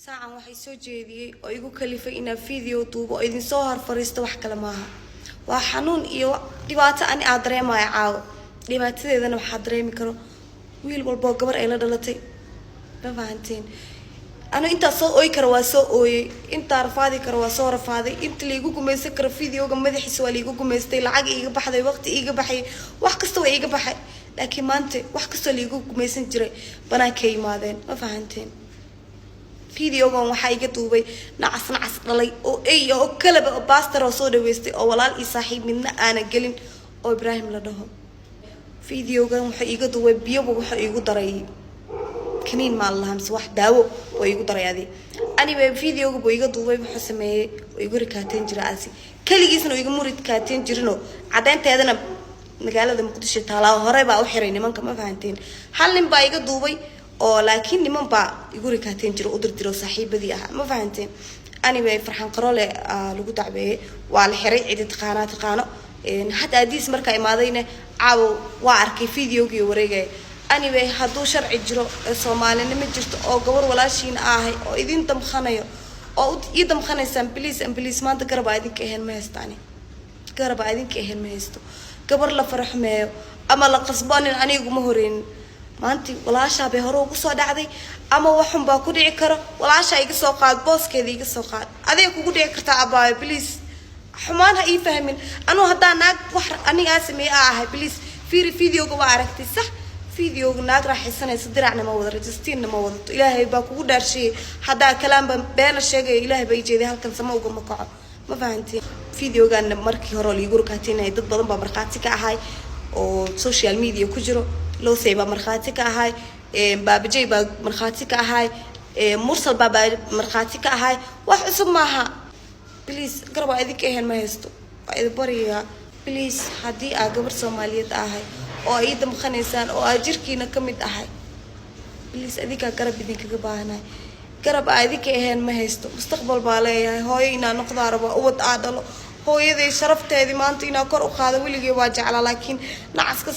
saacan waxay soo jeediyay oo igu kalifay inaan video duubo oo idin soo horfariisto wax kale maaha waa xanuun iyo dhibaato aan dareemayo caawo dhibaatadeedana waxa dareemi karo wiil walba gabar ay la dhalatay ma fahanteen ana inta soo ooy karo waa soo ooyay inta rafaadi karo waa soo rafaaday inta la igu gumaysan karo videoga madaxiisa waa la igu gumaystay lacag iiga baxday waqti iiga baxay wax kasta waa iiga baxay laakiin maanta wax kasta la igu gumaysan jiray banaanka yimaadeen ma fahanteen videogan waxa iga duubay nacas dhalay oo ay oo kalaba oo pastor oo soo dhaweystay oo walaal ii saaxiib midna aana gelin oo Ibrahim la dhaho videogan waxa iga duubay biyo waxa igu daray kaniin ma lahayn wax daawo oo igu daray adii anyway videoga buu iga duubay waxa sameeyay oo igu rikaateen jira asi kaligiisna oo iga murid kaateen jirino cadeynteedana magaalada Muqdisho taala hore baa u xiray nimanka ma fahanteen hal nin baa iga duubay oo laakiin niman baa igu rikaateen jiro u dirdiro saaxiibadii ah ma fahanteen anyway farxan qarole lagu dacbeeyay waa la xiray cid taqaano hadda adiis marka imaadayna caawo waa arkay videogii wareegay anyway haduu sharci jiro Soomaalina ma jirto oo gabar walaashiin ahay oo idin damkhanayo oo idin damkhanaysan please maanta garab idinka ahayn ma haystaani garab idinka ahayn ma haysto gabar la farxmeeyo ama la qasbaanin anigu ma horeen maanti walaasha bay hore ugu soo dhacday ama waxun baa ku dhici karo walaasha iga soo qaad booskeeda iga soo qaad adeeg kugu dhici karta abaa please xumaan ha ii fahmin anoo hadaa naag wax aniga sameey ah please fiiri videoga waa aragtay sax videoga naag raaxaysanaysa diracna ma wada registerna ma wada ilaahay baa kugu dhaarshay hadaa kalaam been sheegay ilaahay bay jeeday halkan sama uga ma kaco ma fahantiin videogan markii hore liigu rakaateenay dad badan baa marqaati ka ahay oo social media ku jiro loo seeba marqaati ka ahay baabajay baa marqaati ka ahay mursal baa marqaati ka ahay wax cusub maaha please garab idinka ahayn ma haysto waa bariya please hadii aad gabar Soomaaliyeed ahay oo ay damqanaysaan oo aad jirkiina kamid ahay please adinka garab idinkaga baahanay garab idinka ahayn ma haysto mustaqbal baa leeyahay hooyo ina noqdo rabo wad aadalo hooyaday sharafteedii maanta ina kor u qaado wiligay waa jeclaa laakiin nacaska